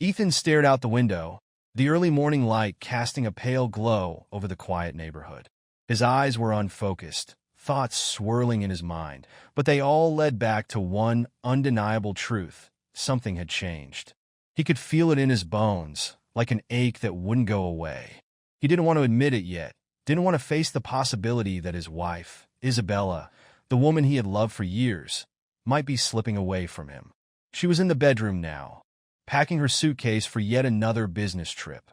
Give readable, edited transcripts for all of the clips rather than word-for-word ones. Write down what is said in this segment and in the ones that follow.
Ethan stared out the window, the early morning light casting a pale glow over the quiet neighborhood. His eyes were unfocused, thoughts swirling in his mind, but they all led back to one undeniable truth: something had changed. He could feel it in his bones, like an ache that wouldn't go away. He didn't want to admit it yet, didn't want to face the possibility that his wife, Isabella, the woman he had loved for years, might be slipping away from him. She was in the bedroom now, packing her suitcase for yet another business trip.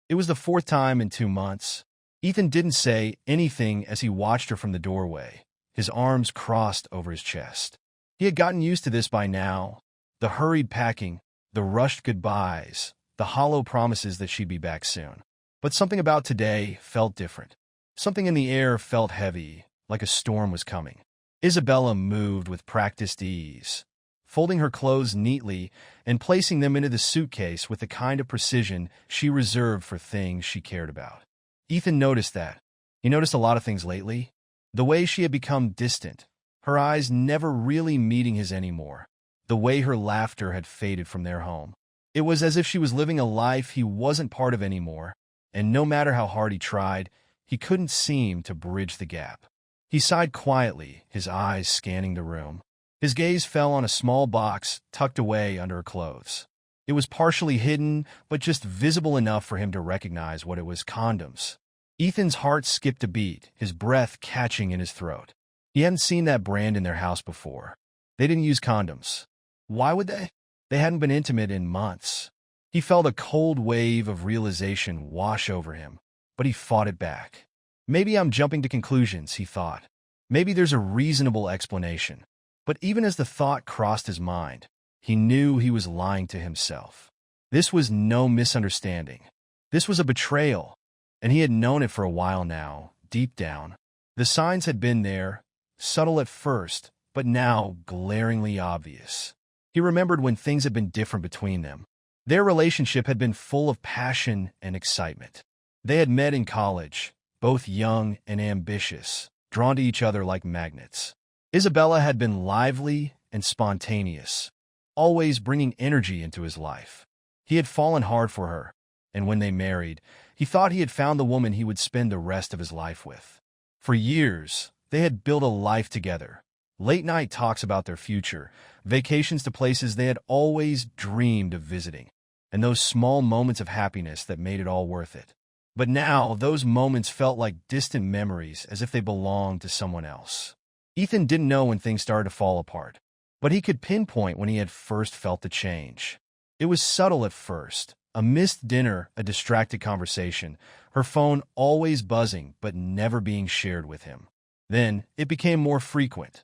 It was the fourth time in 2 months. Ethan didn't say anything as he watched her from the doorway, his arms crossed over his chest. He had gotten used to this by now: the hurried packing, the rushed goodbyes, the hollow promises that she'd be back soon. But something about today felt different. Something in the air felt heavy, like a storm was coming. Isabella moved with practiced ease, folding her clothes neatly and placing them into the suitcase with the kind of precision she reserved for things she cared about. Ethan noticed that. He noticed a lot of things lately. The way she had become distant, her eyes never really meeting his anymore. The way her laughter had faded from their home. It was as if she was living a life he wasn't part of anymore, and no matter how hard he tried, he couldn't seem to bridge the gap. He sighed quietly, his eyes scanning the room. His gaze fell on a small box tucked away under her clothes. It was partially hidden, but just visible enough for him to recognize what it was: condoms. Ethan's heart skipped a beat, his breath catching in his throat. He hadn't seen that brand in their house before. They didn't use condoms. Why would they? They hadn't been intimate in months. He felt a cold wave of realization wash over him, but he fought it back. Maybe I'm jumping to conclusions, he thought. Maybe there's a reasonable explanation. But even as the thought crossed his mind, he knew he was lying to himself. This was no misunderstanding. This was a betrayal, and he had known it for a while now, deep down. The signs had been there, subtle at first, but now glaringly obvious. He remembered when things had been different between them. Their relationship had been full of passion and excitement. They had met in college, both young and ambitious, drawn to each other like magnets. Isabella had been lively and spontaneous, always bringing energy into his life. He had fallen hard for her, and when they married, he thought he had found the woman he would spend the rest of his life with. For years, they had built a life together. Late-night talks about their future, vacations to places they had always dreamed of visiting, and those small moments of happiness that made it all worth it. But now, those moments felt like distant memories, as if they belonged to someone else. Ethan didn't know when things started to fall apart, but he could pinpoint when he had first felt the change. It was subtle at first: a missed dinner, a distracted conversation, her phone always buzzing but never being shared with him. Then, it became more frequent.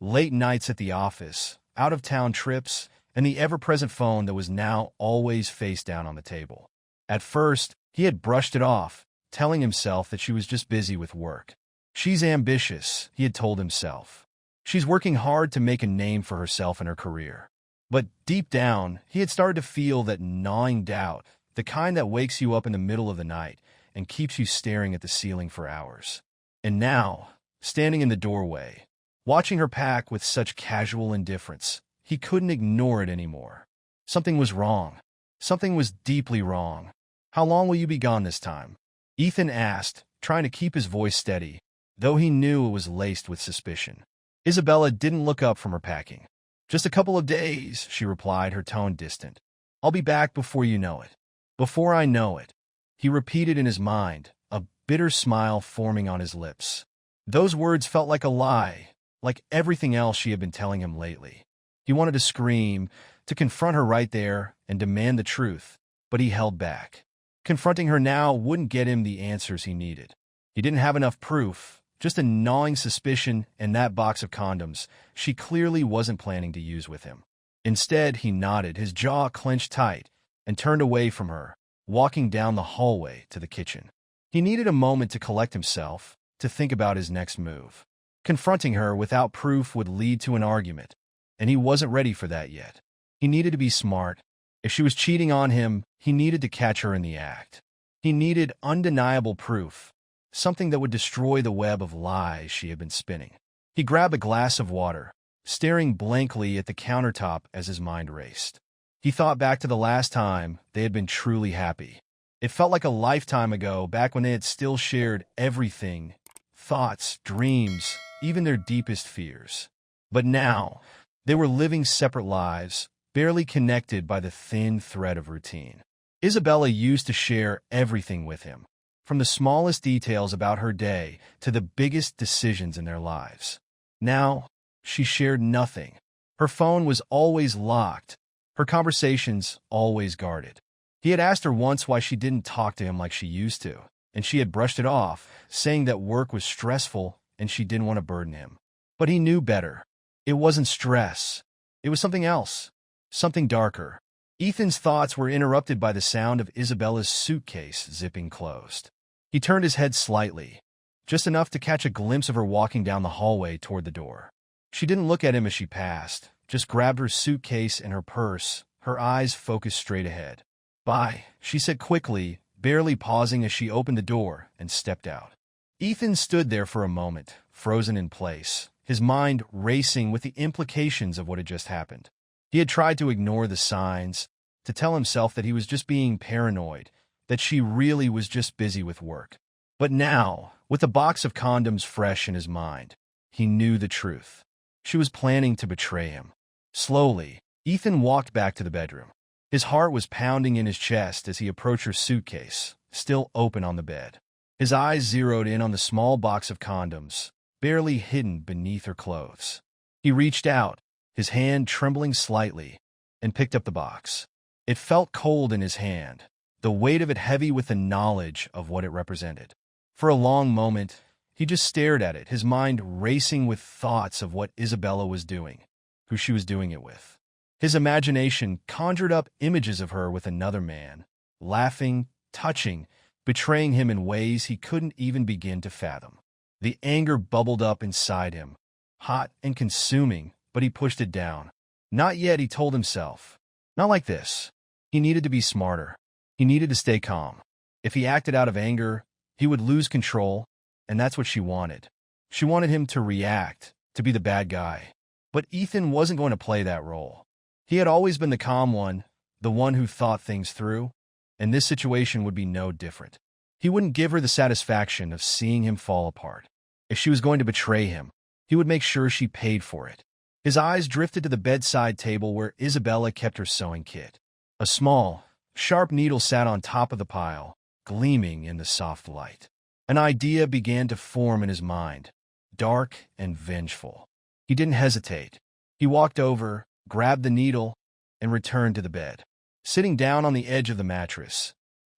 Late nights at the office, out-of-town trips, and the ever-present phone that was now always face down on the table. At first, he had brushed it off, telling himself that she was just busy with work. She's ambitious, he had told himself. She's working hard to make a name for herself and her career. But deep down, he had started to feel that gnawing doubt, the kind that wakes you up in the middle of the night and keeps you staring at the ceiling for hours. And now, standing in the doorway, watching her pack with such casual indifference, he couldn't ignore it anymore. Something was wrong. Something was deeply wrong. "How long will you be gone this time?" Ethan asked, trying to keep his voice steady, though he knew it was laced with suspicion. Isabella didn't look up from her packing. "Just a couple of days," she replied, her tone distant. "I'll be back before you know it." "Before I know it," he repeated in his mind, a bitter smile forming on his lips. Those words felt like a lie, like everything else she had been telling him lately. He wanted to scream, to confront her right there and demand the truth, but he held back. Confronting her now wouldn't get him the answers he needed. He didn't have enough proof, just a gnawing suspicion and that box of condoms she clearly wasn't planning to use with him. Instead, he nodded, his jaw clenched tight, and turned away from her, walking down the hallway to the kitchen. He needed a moment to collect himself, to think about his next move. Confronting her without proof would lead to an argument, and he wasn't ready for that yet. He needed to be smart. If she was cheating on him, he needed to catch her in the act. He needed undeniable proof, something that would destroy the web of lies she had been spinning. He grabbed a glass of water, staring blankly at the countertop as his mind raced. He thought back to the last time they had been truly happy. It felt like a lifetime ago, back when they had still shared everything, thoughts, dreams, even their deepest fears. But now, they were living separate lives, barely connected by the thin thread of routine. Isabella used to share everything with him, from the smallest details about her day to the biggest decisions in their lives. Now, she shared nothing. Her phone was always locked, her conversations always guarded. He had asked her once why she didn't talk to him like she used to, and she had brushed it off, saying that work was stressful and she didn't want to burden him. But he knew better. It wasn't stress. It was something else, something darker. Ethan's thoughts were interrupted by the sound of Isabella's suitcase zipping closed. He turned his head slightly, just enough to catch a glimpse of her walking down the hallway toward the door. She didn't look at him as she passed, just grabbed her suitcase and her purse, her eyes focused straight ahead. "Bye," she said quickly, barely pausing as she opened the door and stepped out. Ethan stood there for a moment, frozen in place, his mind racing with the implications of what had just happened. He had tried to ignore the signs, to tell himself that he was just being paranoid, that she really was just busy with work. But now, with a box of condoms fresh in his mind, he knew the truth. She was planning to betray him. Slowly, Ethan walked back to the bedroom. His heart was pounding in his chest as he approached her suitcase, still open on the bed. His eyes zeroed in on the small box of condoms, barely hidden beneath her clothes. He reached out, his hand trembling slightly, and picked up the box. It felt cold in his hand, the weight of it heavy with the knowledge of what it represented. For a long moment, he just stared at it, his mind racing with thoughts of what Isabella was doing, who she was doing it with. His imagination conjured up images of her with another man, laughing, touching, betraying him in ways he couldn't even begin to fathom. The anger bubbled up inside him, hot and consuming, but he pushed it down. Not yet, he told himself. Not like this. He needed to be smarter. He needed to stay calm. If he acted out of anger, he would lose control, and that's what she wanted. She wanted him to react, to be the bad guy. But Ethan wasn't going to play that role. He had always been the calm one, the one who thought things through, and this situation would be no different. He wouldn't give her the satisfaction of seeing him fall apart. If she was going to betray him, he would make sure she paid for it. His eyes drifted to the bedside table where Isabella kept her sewing kit. A small, sharp needle sat on top of the pile, gleaming in the soft light. An idea began to form in his mind, dark and vengeful. He didn't hesitate. He walked over, grabbed the needle, and returned to the bed. Sitting down on the edge of the mattress,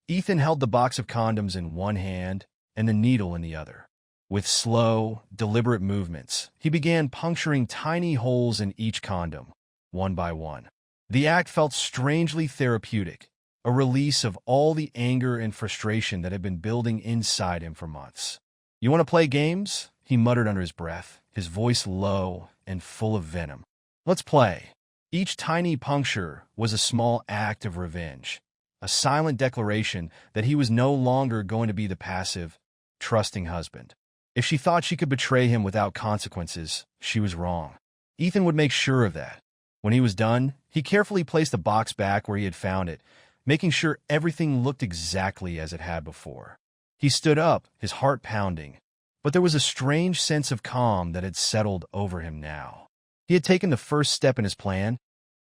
Ethan held the box of condoms in one hand and the needle in the other. With slow, deliberate movements, he began puncturing tiny holes in each condom, one by one. The act felt strangely therapeutic, a release of all the anger and frustration that had been building inside him for months. "You want to play games?" he muttered under his breath, his voice low and full of venom. "Let's play." Each tiny puncture was a small act of revenge, a silent declaration that he was no longer going to be the passive, trusting husband. If she thought she could betray him without consequences, she was wrong. Ethan would make sure of that. When he was done, he carefully placed the box back where he had found it, making sure everything looked exactly as it had before. He stood up, his heart pounding, but there was a strange sense of calm that had settled over him now. He had taken the first step in his plan,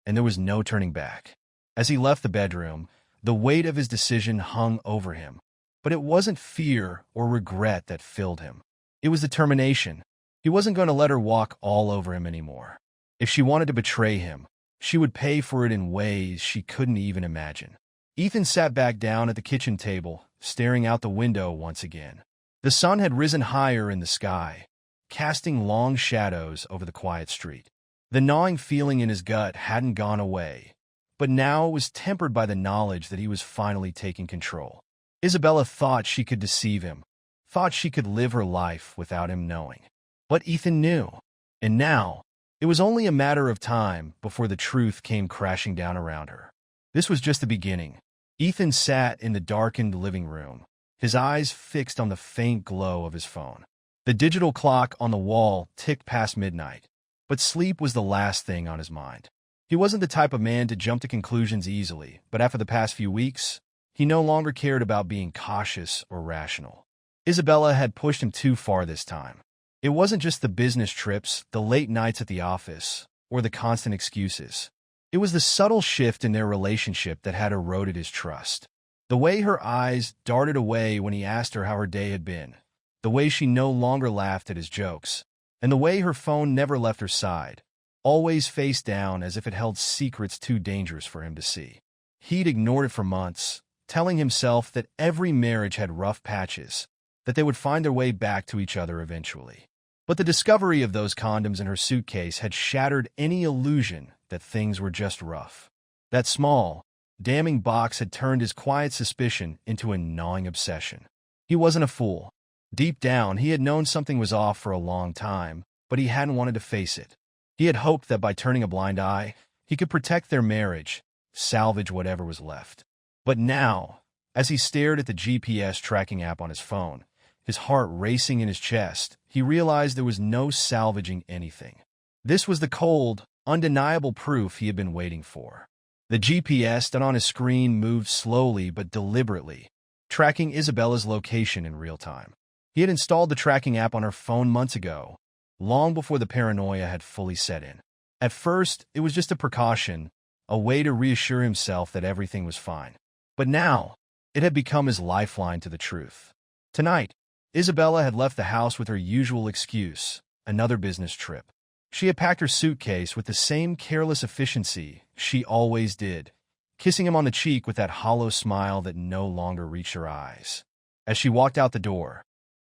and there was no turning back. As he left the bedroom, the weight of his decision hung over him, but it wasn't fear or regret that filled him. It was determination. He wasn't going to let her walk all over him anymore. If she wanted to betray him, she would pay for it in ways she couldn't even imagine. Ethan sat back down at the kitchen table, staring out the window once again. The sun had risen higher in the sky, casting long shadows over the quiet street. The gnawing feeling in his gut hadn't gone away, but now it was tempered by the knowledge that he was finally taking control. Isabella thought she could deceive him, thought she could live her life without him knowing. But Ethan knew, and now it was only a matter of time before the truth came crashing down around her. This was just the beginning. Ethan sat in the darkened living room, his eyes fixed on the faint glow of his phone. The digital clock on the wall ticked past midnight, but sleep was the last thing on his mind. He wasn't the type of man to jump to conclusions easily, but after the past few weeks, he no longer cared about being cautious or rational. Isabella had pushed him too far this time. It wasn't just the business trips, the late nights at the office, or the constant excuses. It was the subtle shift in their relationship that had eroded his trust. The way her eyes darted away when he asked her how her day had been, the way she no longer laughed at his jokes, and the way her phone never left her side, always face down as if it held secrets too dangerous for him to see. He'd ignored it for months, telling himself that every marriage had rough patches, that they would find their way back to each other eventually. But the discovery of those condoms in her suitcase had shattered any illusion that things were just rough. That small, damning box had turned his quiet suspicion into a gnawing obsession. He wasn't a fool. Deep down, he had known something was off for a long time, but he hadn't wanted to face it. He had hoped that by turning a blind eye, he could protect their marriage, salvage whatever was left. But now, as he stared at the GPS tracking app on his phone, his heart racing in his chest, he realized there was no salvaging anything. This was the cold, undeniable proof he had been waiting for. The GPS that on his screen moved slowly but deliberately, tracking Isabella's location in real time. He had installed the tracking app on her phone months ago, long before the paranoia had fully set in. At first, it was just a precaution, a way to reassure himself that everything was fine. But now, it had become his lifeline to the truth. Tonight, Isabella had left the house with her usual excuse, another business trip. She had packed her suitcase with the same careless efficiency she always did, kissing him on the cheek with that hollow smile that no longer reached her eyes. As she walked out the door,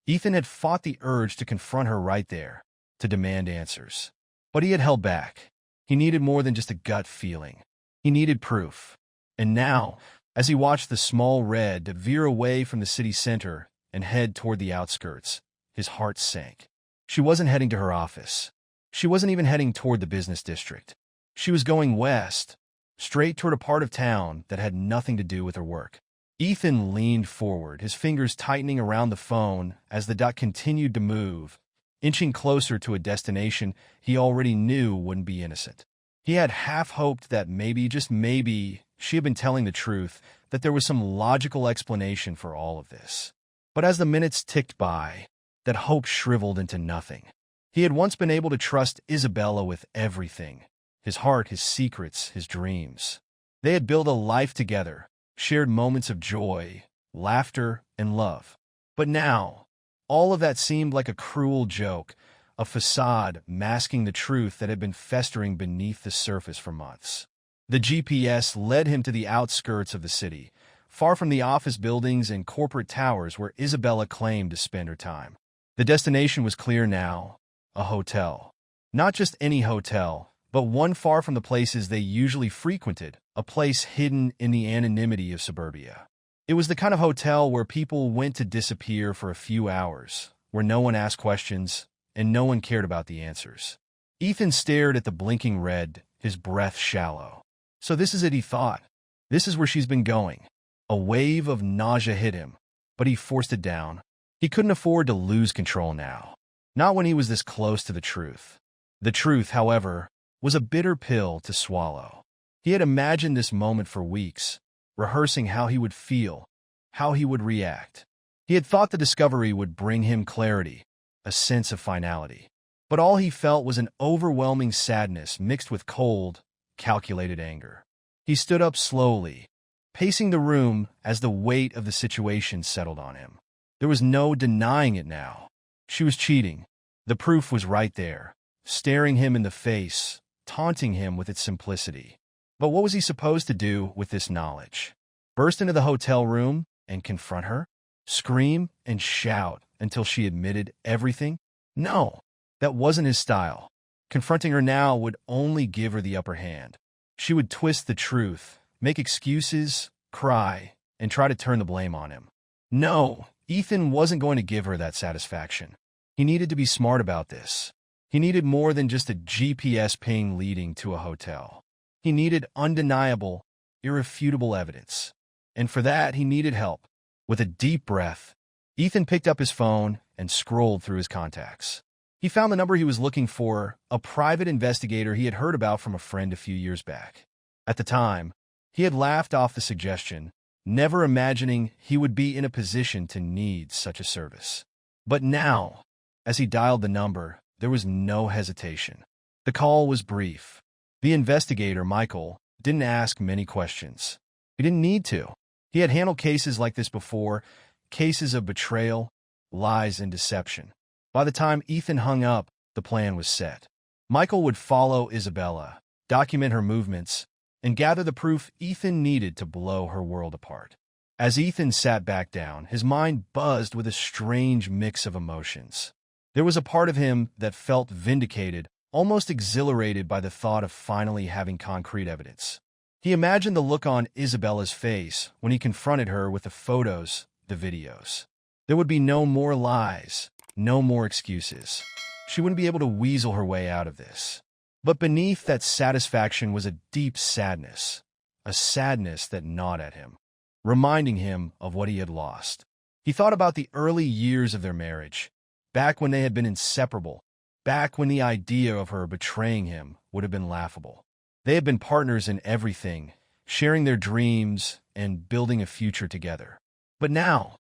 Ethan had fought the urge to confront her right there, to demand answers. But he had held back. He needed more than just a gut feeling. He needed proof. And now, as he watched the small red veer away from the city center and head toward the outskirts, his heart sank. She wasn't heading to her office. She wasn't even heading toward the business district. She was going west, straight toward a part of town that had nothing to do with her work. Ethan leaned forward, his fingers tightening around the phone as the dot continued to move, inching closer to a destination he already knew wouldn't be innocent. He had half hoped that maybe, just maybe, she had been telling the truth, that there was some logical explanation for all of this. But as the minutes ticked by, that hope shriveled into nothing. He had once been able to trust Isabella with everything, his heart, his secrets, his dreams. They had built a life together, shared moments of joy, laughter, and love. But now, all of that seemed like a cruel joke, a facade masking the truth that had been festering beneath the surface for months. The GPS led him to the outskirts of the city, far from the office buildings and corporate towers where Isabella claimed to spend her time. The destination was clear now, a hotel. Not just any hotel, but one far from the places they usually frequented, a place hidden in the anonymity of suburbia. It was the kind of hotel where people went to disappear for a few hours, where no one asked questions, and no one cared about the answers. Ethan stared at the blinking red, his breath shallow. So this is it, he thought. This is where she's been going. A wave of nausea hit him, but he forced it down. He couldn't afford to lose control now. Not when he was this close to the truth. The truth, however, was a bitter pill to swallow. He had imagined this moment for weeks, rehearsing how he would feel, how he would react. He had thought the discovery would bring him clarity, a sense of finality. But all he felt was an overwhelming sadness mixed with cold, calculated anger. He stood up slowly, pacing the room as the weight of the situation settled on him. There was no denying it now. She was cheating. The proof was right there, staring him in the face, taunting him with its simplicity. But what was he supposed to do with this knowledge? Burst into the hotel room and confront her? Scream and shout until she admitted everything? No, that wasn't his style. Confronting her now would only give her the upper hand. She would twist the truth, make excuses, cry, and try to turn the blame on him. No, Ethan wasn't going to give her that satisfaction. He needed to be smart about this. He needed more than just a GPS ping leading to a hotel. He needed undeniable, irrefutable evidence. And for that, he needed help. With a deep breath, Ethan picked up his phone and scrolled through his contacts. He found the number he was looking for, a private investigator he had heard about from a friend a few years back. At the time, he had laughed off the suggestion, never imagining he would be in a position to need such a service. But now, as he dialed the number, there was no hesitation. The call was brief. The investigator, Michael, didn't ask many questions. He didn't need to. He had handled cases like this before, cases of betrayal, lies, and deception. By the time Ethan hung up, the plan was set. Michael would follow Isabella, document her movements, and gather the proof Ethan needed to blow her world apart. As Ethan sat back down, his mind buzzed with a strange mix of emotions. There was a part of him that felt vindicated, almost exhilarated by the thought of finally having concrete evidence. He imagined the look on Isabella's face when he confronted her with the photos, the videos. There would be no more lies, no more excuses. She wouldn't be able to weasel her way out of this. But beneath that satisfaction was a deep sadness, a sadness that gnawed at him, reminding him of what he had lost. He thought about the early years of their marriage, back when they had been inseparable, back when the idea of her betraying him would have been laughable. They had been partners in everything, sharing their dreams and building a future together. But now,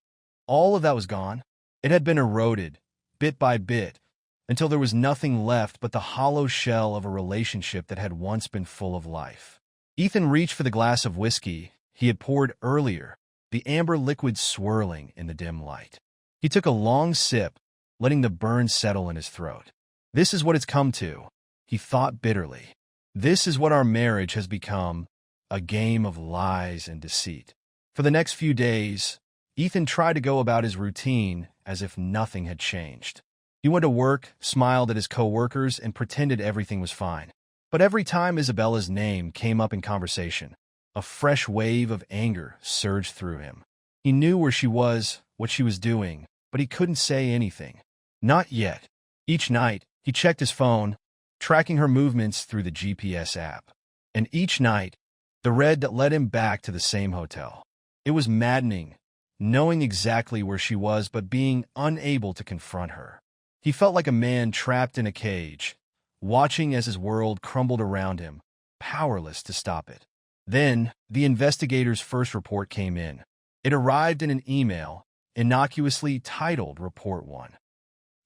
all of that was gone. It had been eroded, bit by bit, until there was nothing left but the hollow shell of a relationship that had once been full of life. Ethan reached for the glass of whiskey he had poured earlier, the amber liquid swirling in the dim light. He took a long sip, letting the burn settle in his throat. This is what it's come to, he thought bitterly. This is what our marriage has become, a game of lies and deceit. For the next few days, Ethan tried to go about his routine as if nothing had changed. He went to work, smiled at his coworkers, and pretended everything was fine. But every time Isabella's name came up in conversation, a fresh wave of anger surged through him. He knew where she was, what she was doing, but he couldn't say anything. Not yet. Each night, he checked his phone, tracking her movements through the GPS app. And each night, the red that led him back to the same hotel. It was maddening, knowing exactly where she was but being unable to confront her. He felt like a man trapped in a cage, watching as his world crumbled around him, powerless to stop it. Then, the investigator's first report came in. It arrived in an email, innocuously titled Report 1.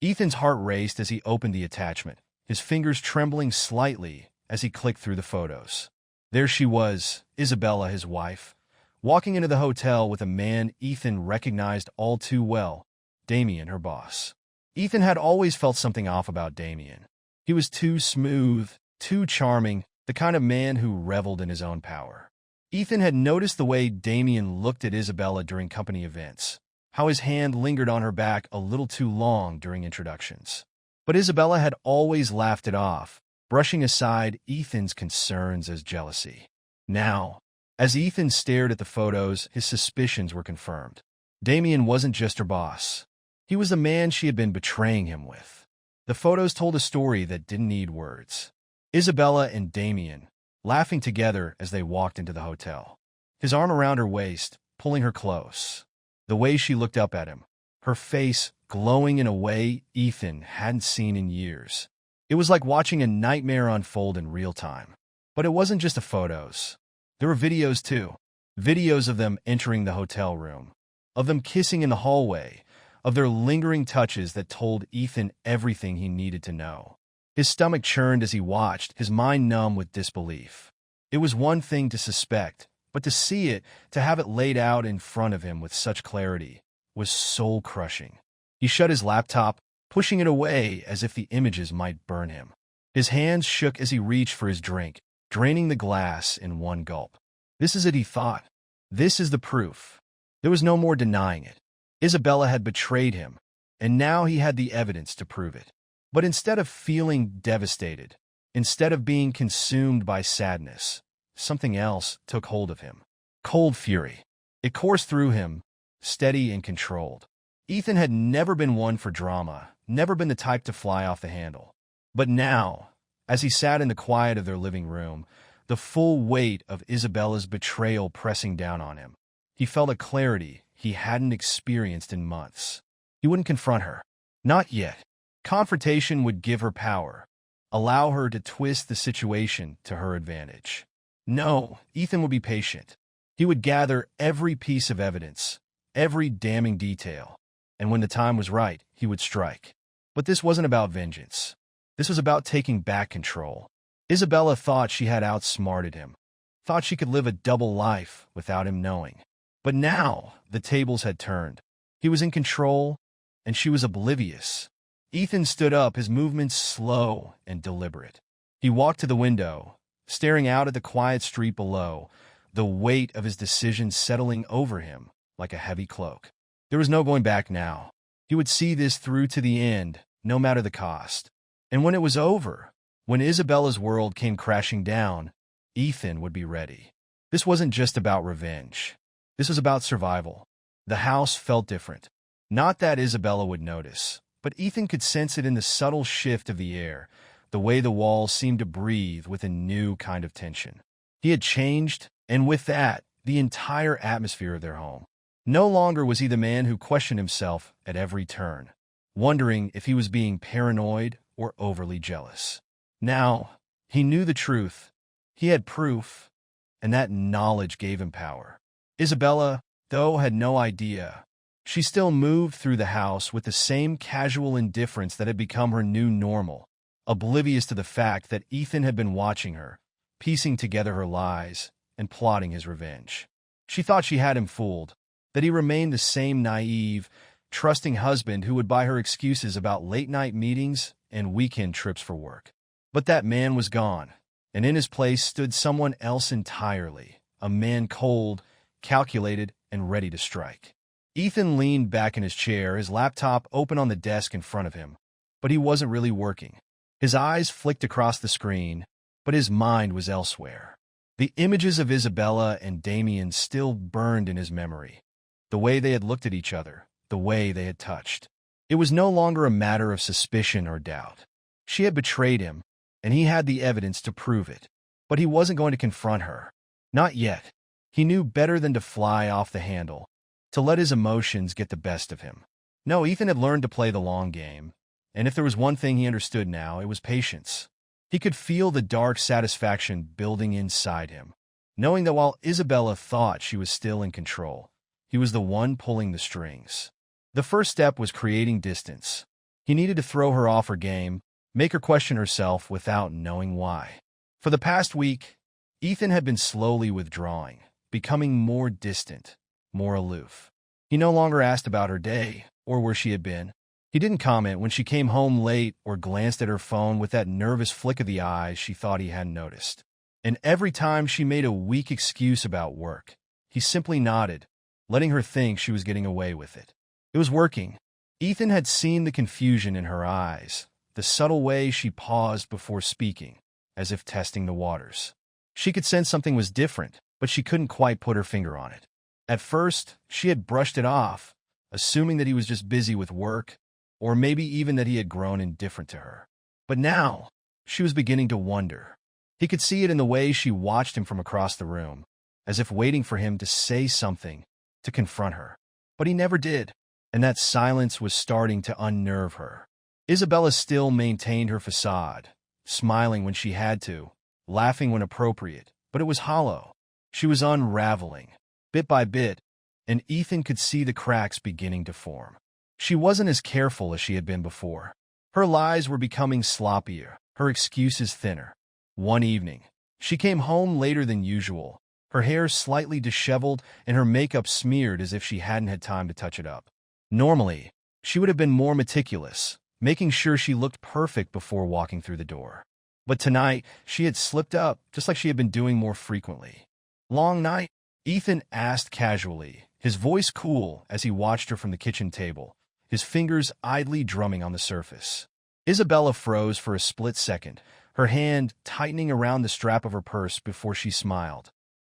Ethan's heart raced as he opened the attachment, his fingers trembling slightly as he clicked through the photos. There she was, Isabella, his wife, walking into the hotel with a man Ethan recognized all too well, Damian, her boss. Ethan had always felt something off about Damian. He was too smooth, too charming, the kind of man who reveled in his own power. Ethan had noticed the way Damian looked at Isabella during company events, how his hand lingered on her back a little too long during introductions. But Isabella had always laughed it off, brushing aside Ethan's concerns as jealousy. Now, as Ethan stared at the photos, his suspicions were confirmed. Damian wasn't just her boss. He was the man she had been betraying him with. The photos told a story that didn't need words. Isabella and Damian, laughing together as they walked into the hotel. His arm around her waist, pulling her close. The way she looked up at him, her face glowing in a way Ethan hadn't seen in years. It was like watching a nightmare unfold in real time. But it wasn't just the photos. There were videos too. Videos of them entering the hotel room, of them kissing in the hallway, of their lingering touches that told Ethan everything he needed to know. His stomach churned as he watched, his mind numb with disbelief. It was one thing to suspect, but to see it, to have it laid out in front of him with such clarity, was soul-crushing. He shut his laptop, pushing it away as if the images might burn him. His hands shook as he reached for his drink, draining the glass in one gulp. This is it, he thought. This is the proof. There was no more denying it. Isabella had betrayed him, and now he had the evidence to prove it. But instead of feeling devastated, instead of being consumed by sadness, something else took hold of him. Cold fury. It coursed through him, steady and controlled. Ethan had never been one for drama, never been the type to fly off the handle. But now, as he sat in the quiet of their living room, the full weight of Isabella's betrayal pressing down on him, he felt a clarity he hadn't experienced in months. He wouldn't confront her. Not yet. Confrontation would give her power, allow her to twist the situation to her advantage. No, Ethan would be patient. He would gather every piece of evidence, every damning detail, and when the time was right, he would strike. But this wasn't about vengeance. This was about taking back control. Isabella thought she had outsmarted him, thought she could live a double life without him knowing. But now, the tables had turned. He was in control, and she was oblivious. Ethan stood up, his movements slow and deliberate. He walked to the window, staring out at the quiet street below, the weight of his decision settling over him like a heavy cloak. There was no going back now. He would see this through to the end, no matter the cost. And when it was over, when Isabella's world came crashing down, Ethan would be ready. This wasn't just about revenge. This was about survival. The house felt different. Not that Isabella would notice, but Ethan could sense it in the subtle shift of the air, the way the walls seemed to breathe with a new kind of tension. He had changed, and with that, the entire atmosphere of their home. No longer was he the man who questioned himself at every turn, wondering if he was being paranoid or overly jealous. Now, he knew the truth. He had proof, and that knowledge gave him power. Isabella, though, had no idea. She still moved through the house with the same casual indifference that had become her new normal, oblivious to the fact that Ethan had been watching her, piecing together her lies, and plotting his revenge. She thought she had him fooled, that he remained the same naive, trusting husband who would buy her excuses about late-night meetings and weekend trips for work. But that man was gone, and in his place stood someone else entirely, a man cold, calculated, and ready to strike. Ethan leaned back in his chair, his laptop open on the desk in front of him, but he wasn't really working. His eyes flicked across the screen, but his mind was elsewhere. The images of Isabella and Damian still burned in his memory. The way they had looked at each other, the way they had touched. It was no longer a matter of suspicion or doubt. She had betrayed him, and he had the evidence to prove it. But he wasn't going to confront her. Not yet. He knew better than to fly off the handle, to let his emotions get the best of him. No, Ethan had learned to play the long game, and if there was one thing he understood now, it was patience. He could feel the dark satisfaction building inside him, knowing that while Isabella thought she was still in control, he was the one pulling the strings. The first step was creating distance. He needed to throw her off her game, make her question herself without knowing why. For the past week, Ethan had been slowly withdrawing, becoming more distant, more aloof. He no longer asked about her day or where she had been. He didn't comment when she came home late or glanced at her phone with that nervous flick of the eyes she thought he hadn't noticed. And every time she made a weak excuse about work, he simply nodded, letting her think she was getting away with it. It was working. Ethan had seen the confusion in her eyes, the subtle way she paused before speaking, as if testing the waters. She could sense something was different, but she couldn't quite put her finger on it. At first, she had brushed it off, assuming that he was just busy with work, or maybe even that he had grown indifferent to her. But now, she was beginning to wonder. He could see it in the way she watched him from across the room, as if waiting for him to say something, to confront her. But he never did, and that silence was starting to unnerve her. Isabella still maintained her facade, smiling when she had to, laughing when appropriate, but it was hollow. She was unraveling, bit by bit, and Ethan could see the cracks beginning to form. She wasn't as careful as she had been before. Her lies were becoming sloppier, her excuses thinner. One evening, she came home later than usual, her hair slightly disheveled and her makeup smeared as if she hadn't had time to touch it up. Normally, she would have been more meticulous, making sure she looked perfect before walking through the door. But tonight, she had slipped up, just like she had been doing more frequently. "Long night?" Ethan asked casually, his voice cool as he watched her from the kitchen table, his fingers idly drumming on the surface. Isabella froze for a split second, her hand tightening around the strap of her purse before she smiled.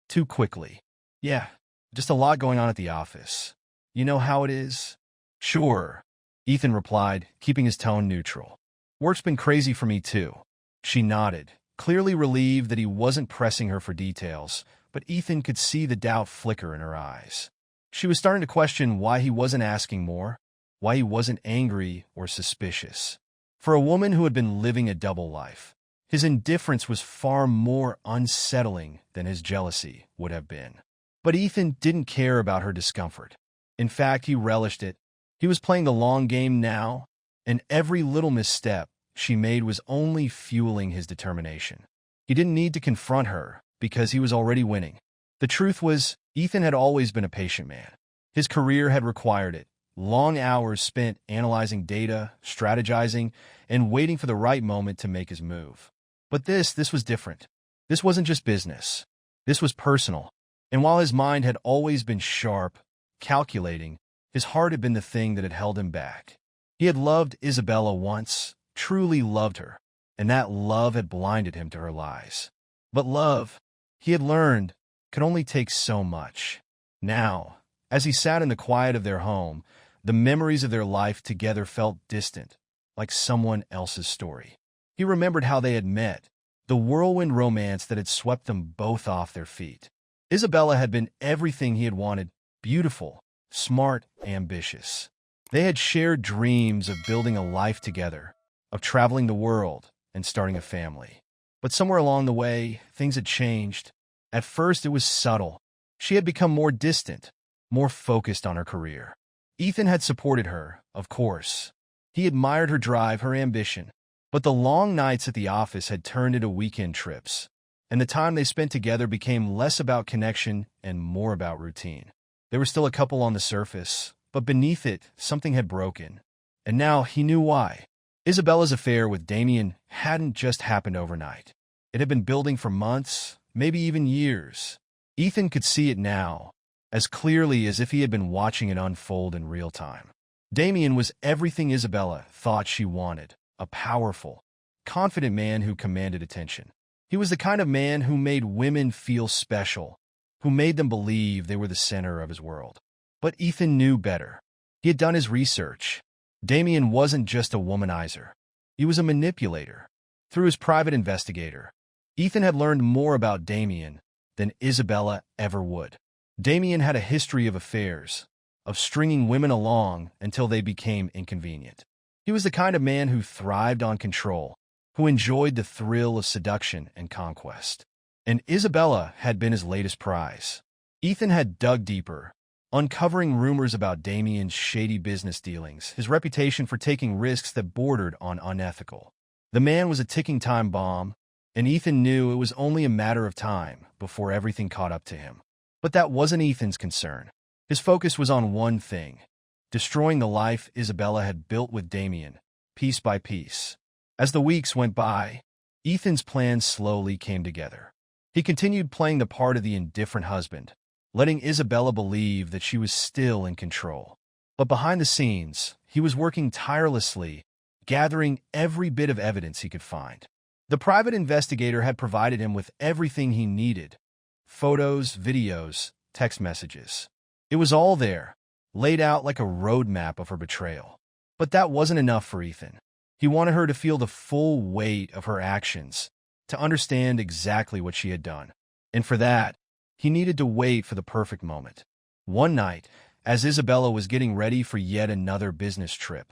Too quickly. "Yeah, just a lot going on at the office. You know how it is?" "Sure," Ethan replied, keeping his tone neutral. "Work's been crazy for me too." She nodded, clearly relieved that he wasn't pressing her for details, but Ethan could see the doubt flicker in her eyes. She was starting to question why he wasn't asking more, why he wasn't angry or suspicious. For a woman who had been living a double life, his indifference was far more unsettling than his jealousy would have been. But Ethan didn't care about her discomfort. In fact, he relished it. He was playing the long game now, and every little misstep she made was only fueling his determination. He didn't need to confront her because he was already winning. The truth was, Ethan had always been a patient man. His career had required it. Long hours spent analyzing data, strategizing, and waiting for the right moment to make his move. But this was different. This wasn't just business. This was personal. And while his mind had always been sharp, calculating, his heart had been the thing that had held him back. He had loved Isabella once, truly loved her, and that love had blinded him to her lies. But love, he had learned, could only take so much. Now, as he sat in the quiet of their home, the memories of their life together felt distant, like someone else's story. He remembered how they had met, the whirlwind romance that had swept them both off their feet. Isabella had been everything he had wanted, beautiful, smart, ambitious. They had shared dreams of building a life together, of traveling the world and starting a family. But somewhere along the way, things had changed. At first, it was subtle. She had become more distant, more focused on her career. Ethan had supported her, of course. He admired her drive, her ambition. But the long nights at the office had turned into weekend trips, and the time they spent together became less about connection and more about routine. They were still a couple on the surface, but beneath it, something had broken. And now he knew why. Isabella's affair with Damian hadn't just happened overnight. It had been building for months, maybe even years. Ethan could see it now, as clearly as if he had been watching it unfold in real time. Damian was everything Isabella thought she wanted, a powerful, confident man who commanded attention. He was the kind of man who made women feel special, who made them believe they were the center of his world. But Ethan knew better. He had done his research. Damian wasn't just a womanizer. He was a manipulator. Through his private investigator, Ethan had learned more about Damian than Isabella ever would. Damian had a history of affairs, of stringing women along until they became inconvenient. He was the kind of man who thrived on control, who enjoyed the thrill of seduction and conquest. And Isabella had been his latest prize. Ethan had dug deeper, uncovering rumors about Damian's shady business dealings, his reputation for taking risks that bordered on unethical. The man was a ticking time bomb, and Ethan knew it was only a matter of time before everything caught up to him. But that wasn't Ethan's concern. His focus was on one thing: destroying the life Isabella had built with Damian, piece by piece. As the weeks went by, Ethan's plans slowly came together. He continued playing the part of the indifferent husband, letting Isabella believe that she was still in control. But behind the scenes, he was working tirelessly, gathering every bit of evidence he could find. The private investigator had provided him with everything he needed: photos, videos, text messages. It was all there, laid out like a roadmap of her betrayal. But that wasn't enough for Ethan. He wanted her to feel the full weight of her actions, to understand exactly what she had done. And for that, he needed to wait for the perfect moment. One night, as Isabella was getting ready for yet another business trip,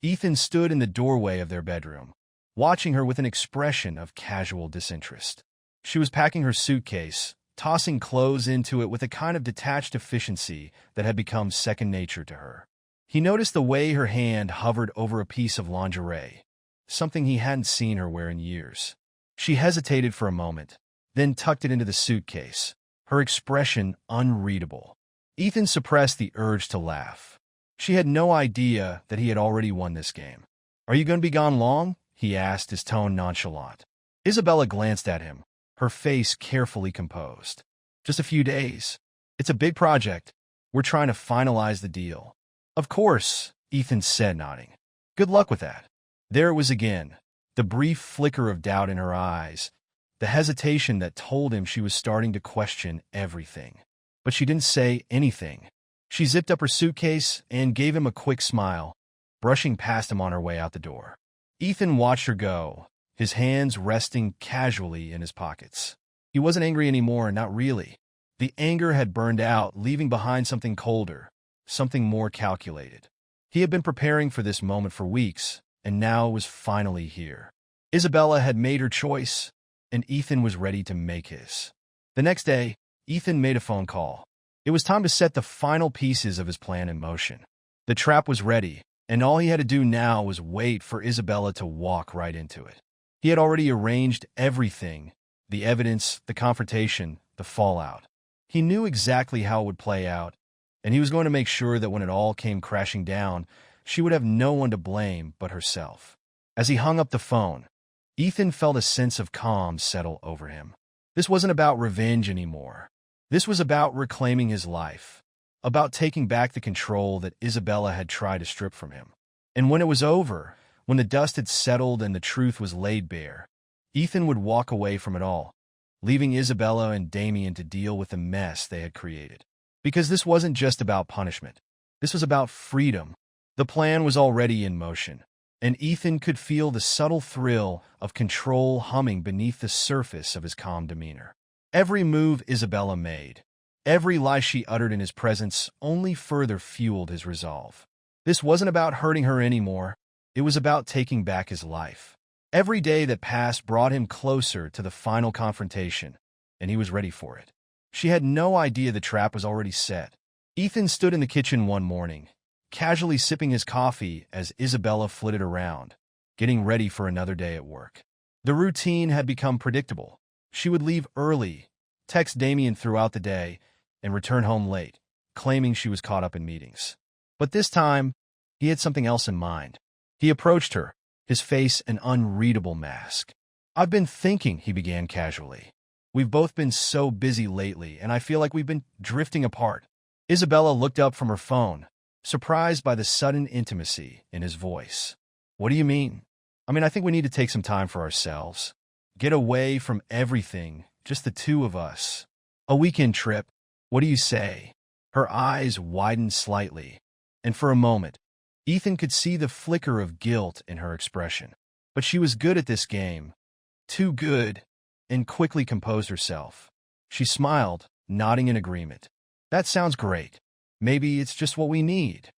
Ethan stood in the doorway of their bedroom, watching her with an expression of casual disinterest. She was packing her suitcase, tossing clothes into it with a kind of detached efficiency that had become second nature to her. He noticed the way her hand hovered over a piece of lingerie, something he hadn't seen her wear in years. She hesitated for a moment, then tucked it into the suitcase, her expression unreadable. Ethan suppressed the urge to laugh. She had no idea that he had already won this game. "Are you going to be gone long?" he asked, his tone nonchalant. Isabella glanced at him, her face carefully composed. "Just a few days. It's a big project. We're trying to finalize the deal." "Of course," Ethan said, nodding. "Good luck with that." There it was again, the brief flicker of doubt in her eyes, the hesitation that told him she was starting to question everything. But she didn't say anything. She zipped up her suitcase and gave him a quick smile, brushing past him on her way out the door. Ethan watched her go, his hands resting casually in his pockets. He wasn't angry anymore, not really. The anger had burned out, leaving behind something colder, something more calculated. He had been preparing for this moment for weeks, and now it was finally here. Isabella had made her choice, and Ethan was ready to make his. The next day, Ethan made a phone call. It was time to set the final pieces of his plan in motion. The trap was ready, and all he had to do now was wait for Isabella to walk right into it. He had already arranged everything: the evidence, the confrontation, the fallout. He knew exactly how it would play out, and he was going to make sure that when it all came crashing down, she would have no one to blame but herself. As he hung up the phone, Ethan felt a sense of calm settle over him. This wasn't about revenge anymore. This was about reclaiming his life, about taking back the control that Isabella had tried to strip from him. And when it was over, when the dust had settled and the truth was laid bare, Ethan would walk away from it all, leaving Isabella and Damian to deal with the mess they had created. Because this wasn't just about punishment. This was about freedom. The plan was already in motion, and Ethan could feel the subtle thrill of control humming beneath the surface of his calm demeanor. Every move Isabella made, every lie she uttered in his presence only further fueled his resolve. This wasn't about hurting her anymore. It was about taking back his life. Every day that passed brought him closer to the final confrontation, and he was ready for it. She had no idea the trap was already set. Ethan stood in the kitchen one morning, casually sipping his coffee as Isabella flitted around, getting ready for another day at work. The routine had become predictable. She would leave early, text Damian throughout the day, and return home late, claiming she was caught up in meetings. But this time, he had something else in mind. He approached her, his face an unreadable mask. "I've been thinking," he began casually. "We've both been so busy lately, and I feel like we've been drifting apart." Isabella looked up from her phone, surprised by the sudden intimacy in his voice. "What do you mean?" I think we need to take some time for ourselves. Get away from everything, just the two of us. A weekend trip. What do you say?" Her eyes widened slightly, and for a moment, Ethan could see the flicker of guilt in her expression. But she was good at this game. Too good, and quickly composed herself. She smiled, nodding in agreement. "That sounds great. Maybe it's just what we need."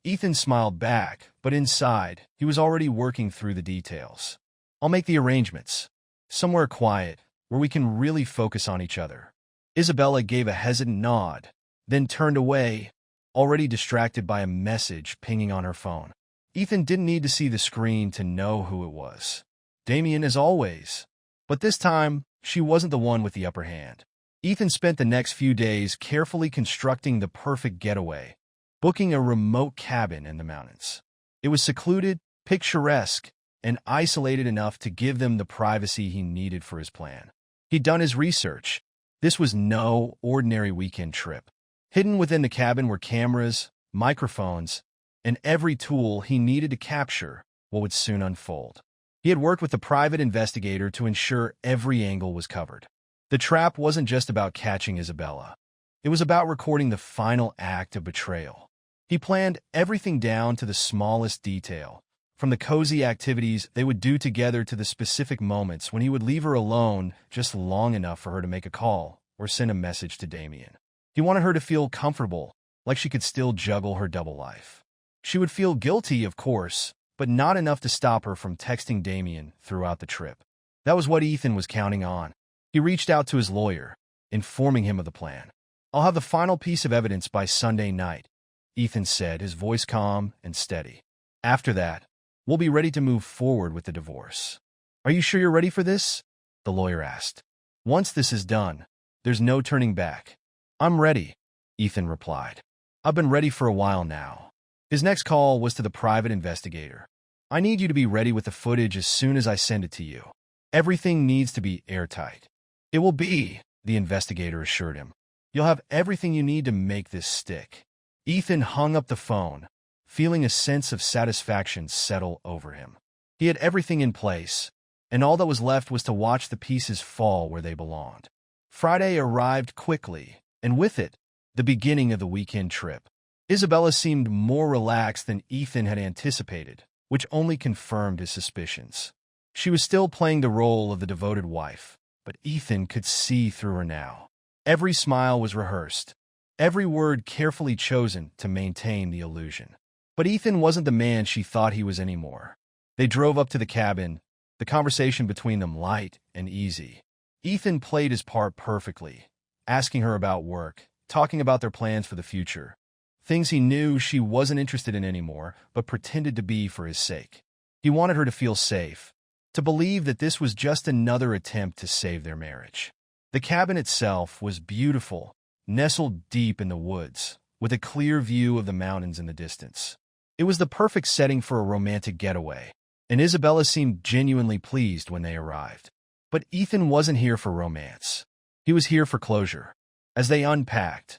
Ethan smiled back, but inside, he was already working through the details. "I'll make the arrangements. Somewhere quiet, where we can really focus on each other." Isabella gave a hesitant nod, then turned away, already distracted by a message pinging on her phone. Ethan didn't need to see the screen to know who it was. Damian, as always. But this time, she wasn't the one with the upper hand. Ethan spent the next few days carefully constructing the perfect getaway, booking a remote cabin in the mountains. It was secluded, picturesque, and isolated enough to give them the privacy he needed for his plan. He'd done his research. This was no ordinary weekend trip. Hidden within the cabin were cameras, microphones, and every tool he needed to capture what would soon unfold. He had worked with a private investigator to ensure every angle was covered. The trap wasn't just about catching Isabella. It was about recording the final act of betrayal. He planned everything down to the smallest detail, from the cozy activities they would do together to the specific moments when he would leave her alone just long enough for her to make a call or send a message to Damian. He wanted her to feel comfortable, like she could still juggle her double life. She would feel guilty, of course, but not enough to stop her from texting Damian throughout the trip. That was what Ethan was counting on. He reached out to his lawyer, informing him of the plan. "I'll have the final piece of evidence by Sunday night," Ethan said, his voice calm and steady. "After that, we'll be ready to move forward with the divorce." "Are you sure you're ready for this?" the lawyer asked. "Once this is done, there's no turning back." "I'm ready," Ethan replied. "I've been ready for a while now." His next call was to the private investigator. "I need you to be ready with the footage as soon as I send it to you. Everything needs to be airtight." "It will be," the investigator assured him. "You'll have everything you need to make this stick." Ethan hung up the phone, feeling a sense of satisfaction settle over him. He had everything in place, and all that was left was to watch the pieces fall where they belonged. Friday arrived quickly, and with it, the beginning of the weekend trip. Isabella seemed more relaxed than Ethan had anticipated, which only confirmed his suspicions. She was still playing the role of the devoted wife, but Ethan could see through her now. Every smile was rehearsed, every word carefully chosen to maintain the illusion. But Ethan wasn't the man she thought he was anymore. They drove up to the cabin, the conversation between them light and easy. Ethan played his part perfectly, asking her about work, talking about their plans for the future. Things he knew she wasn't interested in anymore, but pretended to be for his sake. He wanted her to feel safe, to believe that this was just another attempt to save their marriage. The cabin itself was beautiful, nestled deep in the woods, with a clear view of the mountains in the distance. It was the perfect setting for a romantic getaway, and Isabella seemed genuinely pleased when they arrived. But Ethan wasn't here for romance. He was here for closure. As they unpacked,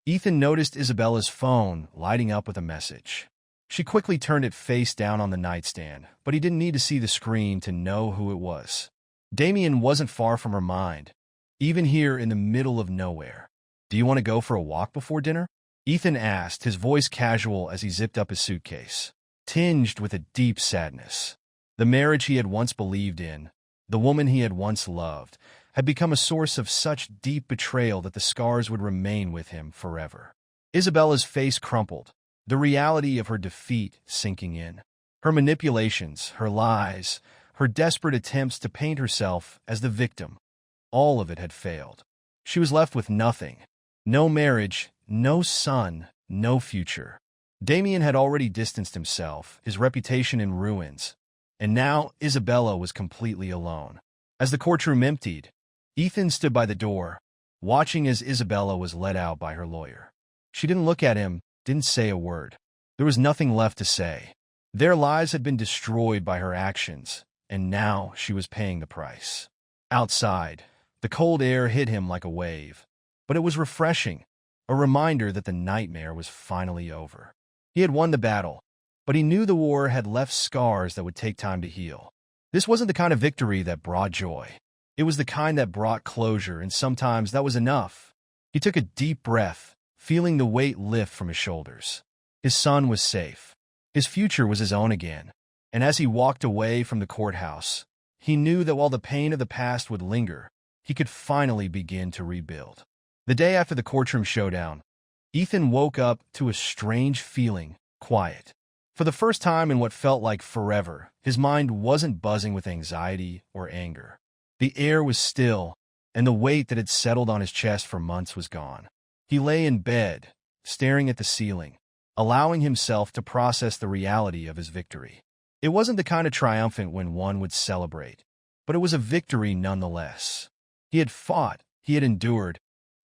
Ethan noticed Isabella's phone lighting up with a message. She quickly turned it face down on the nightstand, but he didn't need to see the screen to know who it was. Damian wasn't far from her mind, even here in the middle of nowhere. "Do you want to go for a walk before dinner?" Ethan asked, his voice casual as he zipped up his suitcase, tinged with a deep sadness. The marriage he had once believed in, the woman he had once loved, had become a source of such deep betrayal that the scars would remain with him forever. Isabella's face crumpled, the reality of her defeat sinking in. Her manipulations, her lies, her desperate attempts to paint herself as the victim, all of it had failed. She was left with nothing. No marriage, no son, no future. Damian had already distanced himself, his reputation in ruins, and now Isabella was completely alone. As the courtroom emptied, Ethan stood by the door, watching as Isabella was led out by her lawyer. She didn't look at him, didn't say a word. There was nothing left to say. Their lives had been destroyed by her actions, and now she was paying the price. Outside, the cold air hit him like a wave, but it was refreshing, a reminder that the nightmare was finally over. He had won the battle, but he knew the war had left scars that would take time to heal. This wasn't the kind of victory that brought joy. It was the kind that brought closure, and sometimes that was enough. He took a deep breath, feeling the weight lift from his shoulders. His son was safe. His future was his own again. And as he walked away from the courthouse, he knew that while the pain of the past would linger, he could finally begin to rebuild. The day after the courtroom showdown, Ethan woke up to a strange feeling, quiet. For the first time in what felt like forever, his mind wasn't buzzing with anxiety or anger. The air was still, and the weight that had settled on his chest for months was gone. He lay in bed, staring at the ceiling, allowing himself to process the reality of his victory. It wasn't the kind of triumphant when one would celebrate, but it was a victory nonetheless. He had fought, he had endured,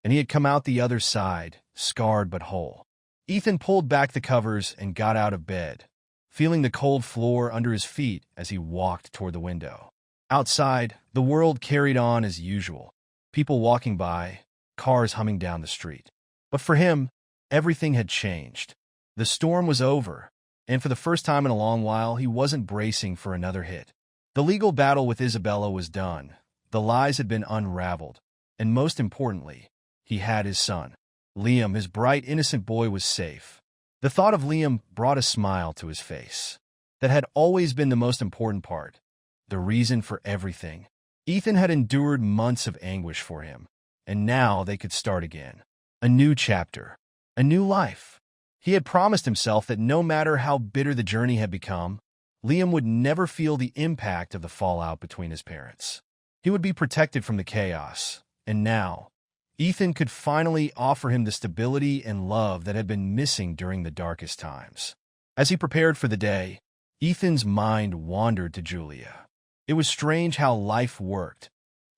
and he had come out the other side, scarred but whole. Ethan pulled back the covers and got out of bed, feeling the cold floor under his feet as he walked toward the window. Outside, the world carried on as usual, people walking by, cars humming down the street. But for him, everything had changed. The storm was over, and for the first time in a long while, he wasn't bracing for another hit. The legal battle with Isabella was done, the lies had been unraveled, and most importantly, he had his son. Liam, his bright, innocent boy, was safe. The thought of Liam brought a smile to his face. That had always been the most important part, the reason for everything. Ethan had endured months of anguish for him, and now they could start again. A new chapter, a new life. He had promised himself that no matter how bitter the journey had become, Liam would never feel the impact of the fallout between his parents. He would be protected from the chaos, and now, Ethan could finally offer him the stability and love that had been missing during the darkest times. As he prepared for the day, Ethan's mind wandered to Julia. It was strange how life worked,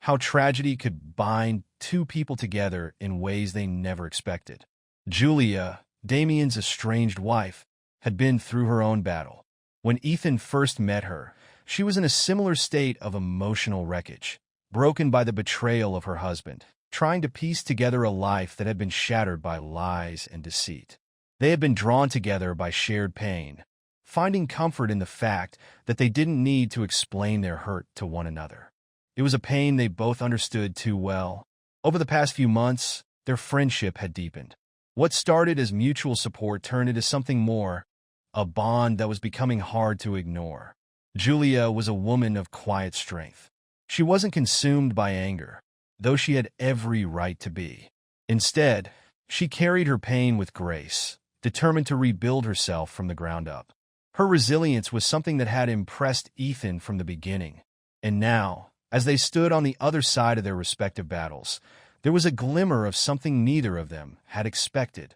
how tragedy could bind two people together in ways they never expected. Julia, Damian's estranged wife, had been through her own battle. When Ethan first met her, she was in a similar state of emotional wreckage, broken by the betrayal of her husband, trying to piece together a life that had been shattered by lies and deceit. They had been drawn together by shared pain, finding comfort in the fact that they didn't need to explain their hurt to one another. It was a pain they both understood too well. Over the past few months, their friendship had deepened. What started as mutual support turned into something more, a bond that was becoming hard to ignore. Julia was a woman of quiet strength. She wasn't consumed by anger, though she had every right to be. Instead, she carried her pain with grace, determined to rebuild herself from the ground up. Her resilience was something that had impressed Ethan from the beginning. And now, as they stood on the other side of their respective battles, there was a glimmer of something neither of them had expected: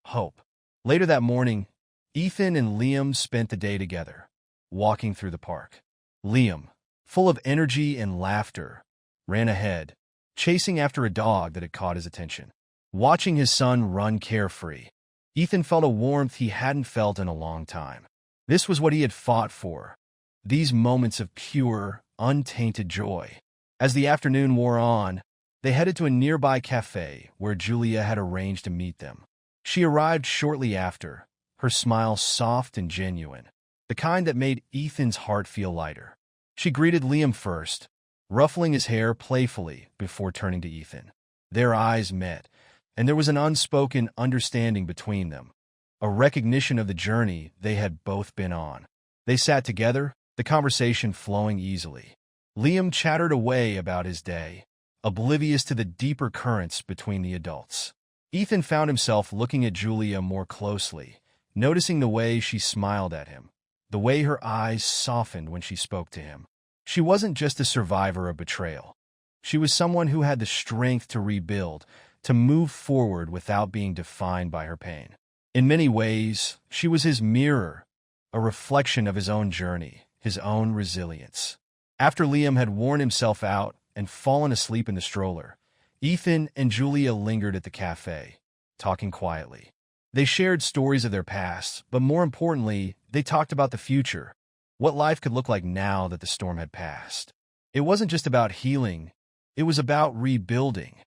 hope. Later that morning, Ethan and Liam spent the day together, walking through the park. Liam, full of energy and laughter, ran ahead, chasing after a dog that had caught his attention. Watching his son run carefree, Ethan felt a warmth he hadn't felt in a long time. This was what he had fought for, these moments of pure, untainted joy. As the afternoon wore on, they headed to a nearby cafe where Julia had arranged to meet them. She arrived shortly after, her smile soft and genuine, the kind that made Ethan's heart feel lighter. She greeted Liam first, ruffling his hair playfully before turning to Ethan. Their eyes met, and there was an unspoken understanding between them, a recognition of the journey they had both been on. They sat together, the conversation flowing easily. Liam chattered away about his day, oblivious to the deeper currents between the adults. Ethan found himself looking at Julia more closely, noticing the way she smiled at him, the way her eyes softened when she spoke to him. She wasn't just a survivor of betrayal. She was someone who had the strength to rebuild, to move forward without being defined by her pain. In many ways, she was his mirror, a reflection of his own journey, his own resilience. After Liam had worn himself out and fallen asleep in the stroller, Ethan and Julia lingered at the cafe, talking quietly. They shared stories of their past, but more importantly, they talked about the future, what life could look like now that the storm had passed. It wasn't just about healing, it was about rebuilding.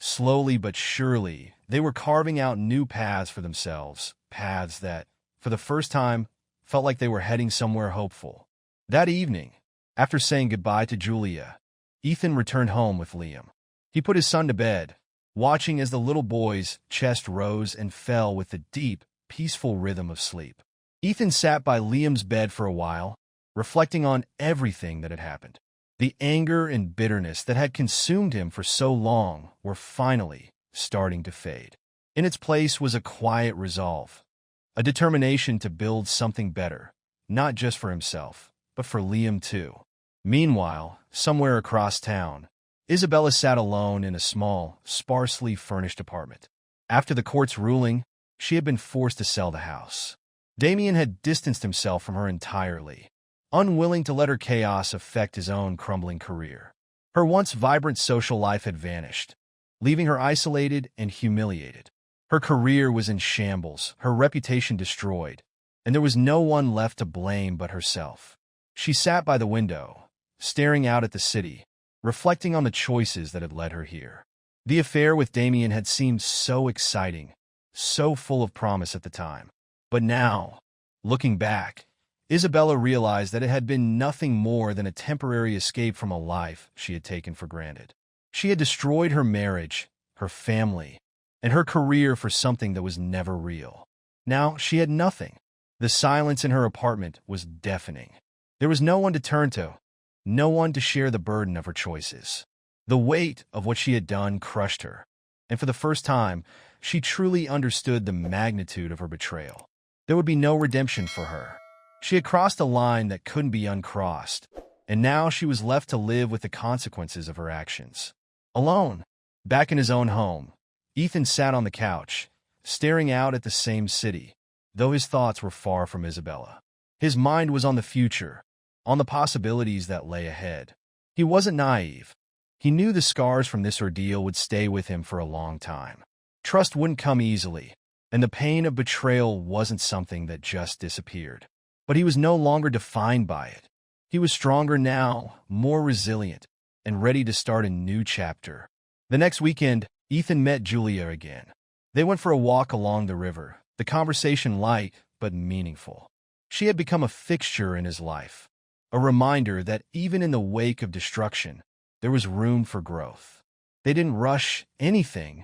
Slowly but surely, they were carving out new paths for themselves, paths that, for the first time, felt like they were heading somewhere hopeful. That evening, after saying goodbye to Julia, Ethan returned home with Liam. He put his son to bed, watching as the little boy's chest rose and fell with the deep, peaceful rhythm of sleep. Ethan sat by Liam's bed for a while, reflecting on everything that had happened. The anger and bitterness that had consumed him for so long were finally starting to fade. In its place was a quiet resolve, a determination to build something better, not just for himself, but for Liam too. Meanwhile, somewhere across town, Isabella sat alone in a small, sparsely furnished apartment. After the court's ruling, she had been forced to sell the house. Damian had distanced himself from her entirely, unwilling to let her chaos affect his own crumbling career. Her once vibrant social life had vanished, leaving her isolated and humiliated. Her career was in shambles, her reputation destroyed, and there was no one left to blame but herself. She sat by the window, staring out at the city, reflecting on the choices that had led her here. The affair with Damian had seemed so exciting, so full of promise at the time. But now, looking back, Isabella realized that it had been nothing more than a temporary escape from a life she had taken for granted. She had destroyed her marriage, her family, and her career for something that was never real. Now she had nothing. The silence in her apartment was deafening. There was no one to turn to, no one to share the burden of her choices. The weight of what she had done crushed her, and for the first time, she truly understood the magnitude of her betrayal. There would be no redemption for her. She had crossed a line that couldn't be uncrossed, and now she was left to live with the consequences of her actions. Alone, back in his own home, Ethan sat on the couch, staring out at the same city, though his thoughts were far from Isabella. His mind was on the future, on the possibilities that lay ahead. He wasn't naive. He knew the scars from this ordeal would stay with him for a long time. Trust wouldn't come easily, and the pain of betrayal wasn't something that just disappeared. But he was no longer defined by it. He was stronger now, more resilient, and ready to start a new chapter. The next weekend, Ethan met Julia again. They went for a walk along the river, the conversation light but meaningful. She had become a fixture in his life, a reminder that even in the wake of destruction, there was room for growth. They didn't rush anything.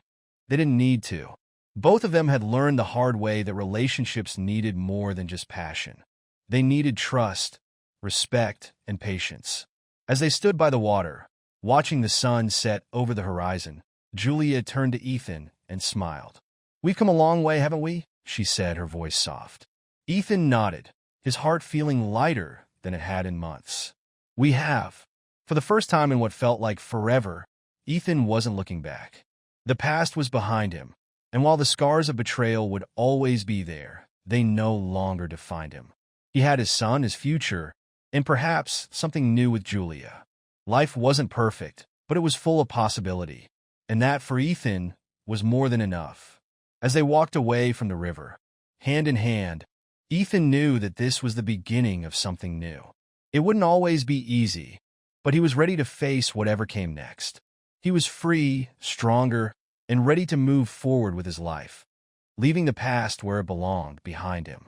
They didn't need to. Both of them had learned the hard way that relationships needed more than just passion. They needed trust, respect, and patience. As they stood by the water, watching the sun set over the horizon, Julia turned to Ethan and smiled. "We've come a long way, haven't we?" she said, her voice soft. Ethan nodded, his heart feeling lighter than it had in months. We have. For the first time in what felt like forever, Ethan wasn't looking back. The past was behind him, and while the scars of betrayal would always be there, they no longer defined him. He had his son, his future, and perhaps something new with Julia. Life wasn't perfect, but it was full of possibility, and that, for Ethan, was more than enough. As they walked away from the river, hand in hand, Ethan knew that this was the beginning of something new. It wouldn't always be easy, but he was ready to face whatever came next. He was free, stronger, and ready to move forward with his life, leaving the past where it belonged behind him.